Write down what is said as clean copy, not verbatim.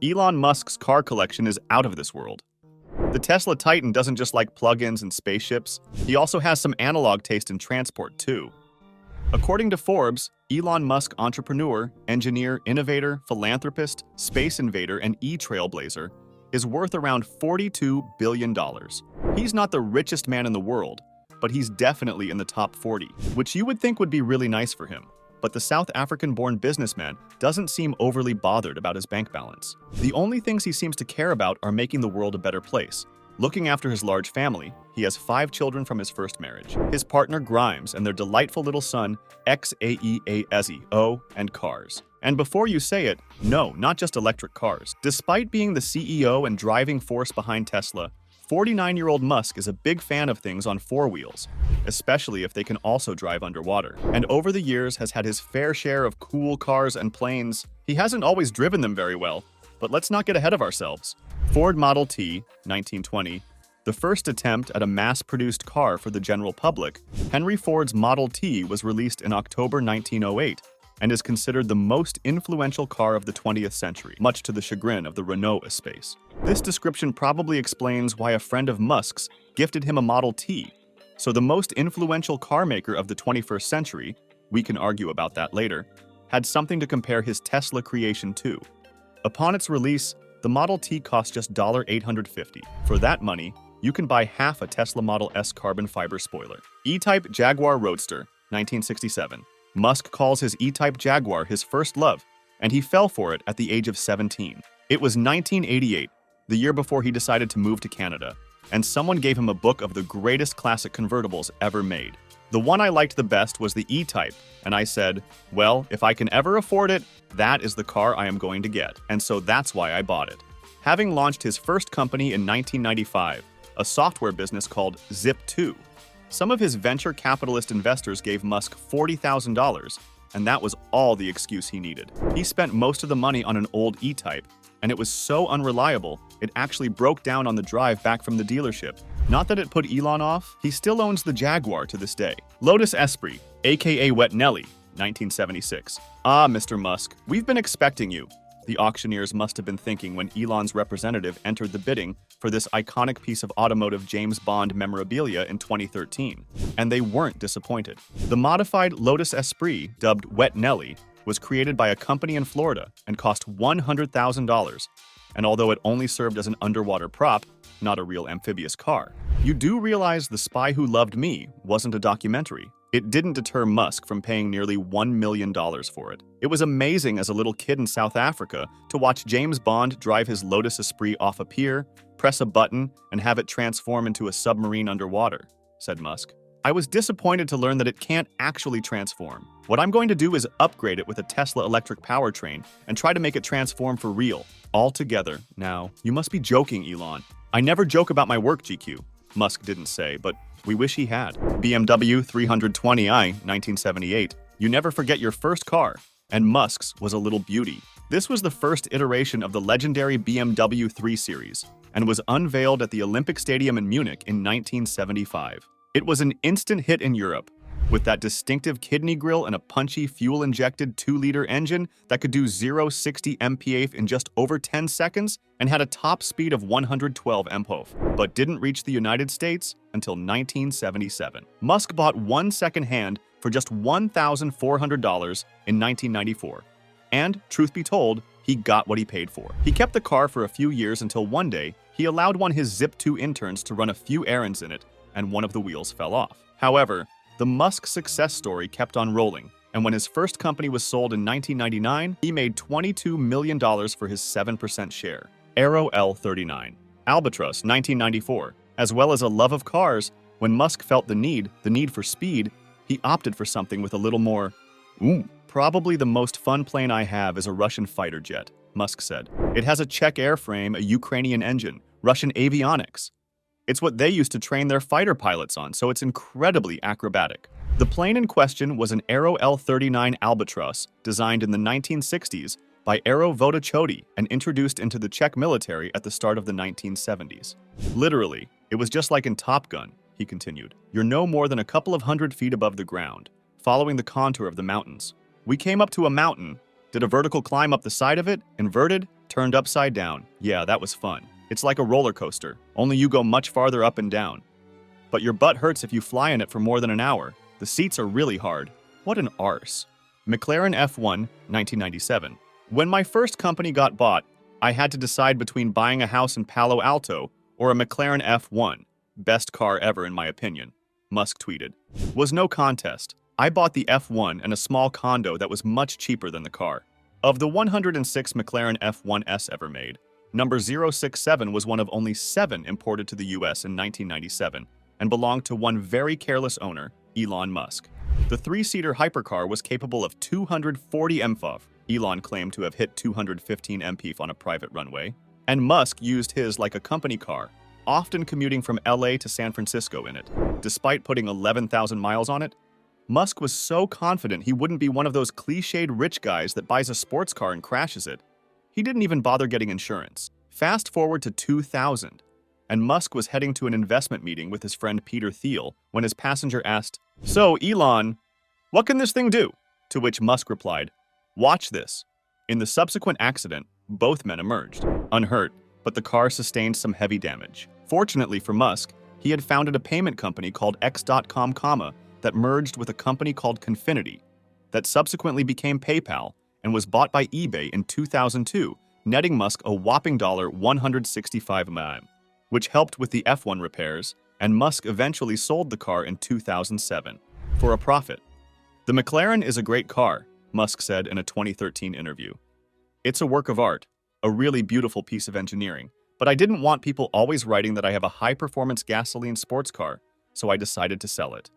Elon Musk's car collection is out of this world. The Tesla Titan doesn't just like plug-ins and spaceships, he also has some analog taste in transport too. According to Forbes, Elon Musk entrepreneur, engineer, innovator, philanthropist, space invader, and e-trailblazer is worth around $42 billion. He's not the richest man in the world, but he's definitely in the top 40, which you would think would be really nice for him. But the South African-born businessman doesn't seem overly bothered about his bank balance. The only things he seems to care about are making the world a better place. Looking after his large family, he has 5 children from his first marriage. His partner Grimes and their delightful little son, A-Xii, and cars. And before you say it, no, not just electric cars. Despite being the CEO and driving force behind Tesla, 49-year-old Musk is a big fan of things on 4 wheels, especially if they can also drive underwater. And over the years has had his fair share of cool cars and planes. He hasn't always driven them very well, but let's not get ahead of ourselves. Ford Model T, 1920, the first attempt at a mass-produced car for the general public, Henry Ford's Model T was released in October 1908 and is considered the most influential car of the 20th century, much to the chagrin of the Renault Espace. This description probably explains why a friend of Musk's gifted him a Model T. So the most influential car maker of the 21st century, we can argue about that later, had something to compare his Tesla creation to. Upon its release, the Model T cost just $850. For that money, you can buy half a Tesla Model S carbon fiber spoiler. E-Type Jaguar Roadster, 1967. Musk calls his E-Type Jaguar his first love, and he fell for it at the age of 17. It was 1988, the year before he decided to move to Canada, and someone gave him a book of the greatest classic convertibles ever made. The one I liked the best was the E-Type, and I said, well, if I can ever afford it, that is the car I am going to get, and so that's why I bought it. Having launched his first company in 1995, a software business called Zip2, some of his venture capitalist investors gave Musk $40,000, and that was all the excuse he needed. He spent most of the money on an old E-Type, and it was so unreliable, it actually broke down on the drive back from the dealership. Not that it put Elon off, he still owns the Jaguar to this day. Lotus Esprit, aka Wet Nelly, 1976. Ah, Mr. Musk, we've been expecting you. The auctioneers must have been thinking when Elon's representative entered the bidding for this iconic piece of automotive James Bond memorabilia in 2013. And they weren't disappointed. The modified Lotus Esprit, dubbed Wet Nelly, was created by a company in Florida and cost $100,000. And although it only served as an underwater prop, not a real amphibious car, you do realize The Spy Who Loved Me wasn't a documentary. It didn't deter Musk from paying nearly $1 million for it. It was amazing as a little kid in South Africa to watch James Bond drive his Lotus Esprit off a pier, press a button, and have it transform into a submarine underwater, said Musk. I was disappointed to learn that it can't actually transform. What I'm going to do is upgrade it with a Tesla electric powertrain and try to make it transform for real, all together. Now, you must be joking, Elon. I never joke about my work, GQ. Musk didn't say, but we wish he had. BMW 320i, 1978. You never forget your first car. And Musk's was a little beauty. This was the first iteration of the legendary BMW 3 Series and was unveiled at the Olympic Stadium in Munich in 1975. It was an instant hit in Europe, with that distinctive kidney grille and a punchy fuel-injected 2-liter engine that could do 0-60 mph in just over 10 seconds and had a top speed of 112 mph, but didn't reach the United States until 1977. Musk bought one second-hand for just $1,400 in 1994. And, truth be told, he got what he paid for. He kept the car for a few years until one day, he allowed one of his Zip2 interns to run a few errands in it, and one of the wheels fell off. However, the Musk success story kept on rolling, and when his first company was sold in 1999, he made $22 million for his 7% share. Aero L39. Albatross, 1994. As well as a love of cars, when Musk felt the need for speed, he opted for something with a little more ooh. Probably the most fun plane I have is a Russian fighter jet, Musk said. It has a Czech airframe, a Ukrainian engine, Russian avionics. It's what they used to train their fighter pilots on, so it's incredibly acrobatic. The plane in question was an Aero L39 Albatross, designed in the 1960s by Aero Vodachody and introduced into the Czech military at the start of the 1970s. Literally, it was just like in Top Gun, he continued. You're no more than a couple of 100 feet above the ground, following the contour of the mountains. We came up to a mountain, did a vertical climb up the side of it, inverted, Turned upside down. Yeah, that was fun. It's like a roller coaster, only you go much farther up and down. But your butt hurts if you fly in it for more than an hour. The seats are really hard. What an arse. McLaren F1, 1997. When my first company got bought, I had to decide between buying a house in Palo Alto or a McLaren F1. Best car ever in my opinion, Musk tweeted. Was no contest. I bought the F1 and a small condo that was much cheaper than the car. Of the 106 McLaren F1s ever made, number 067 was one of only 7 imported to the US in 1997 and belonged to one very careless owner, Elon Musk. The 3-seater hypercar was capable of 240 mph. Elon claimed to have hit 215 mph on a private runway, and Musk used his like a company car, often commuting from LA to San Francisco in it. Despite putting 11,000 miles on it, Musk was so confident he wouldn't be one of those cliched rich guys that buys a sports car and crashes it. He didn't even bother getting insurance. Fast forward to 2000, and Musk was heading to an investment meeting with his friend Peter Thiel when his passenger asked, "So, Elon, what can this thing do?" To which Musk replied, "Watch this." In the subsequent accident, both men emerged, unhurt, but the car sustained some heavy damage. Fortunately for Musk, he had founded a payment company called X.com, that merged with a company called Confinity, that subsequently became PayPal and was bought by eBay in 2002, netting Musk a whopping $165 million, which helped with the F1 repairs, and Musk eventually sold the car in 2007 for a profit. "The McLaren is a great car," Musk said in a 2013 interview. "It's a work of art, a really beautiful piece of engineering, but I didn't want people always writing that I have a high-performance gasoline sports car, so I decided to sell it."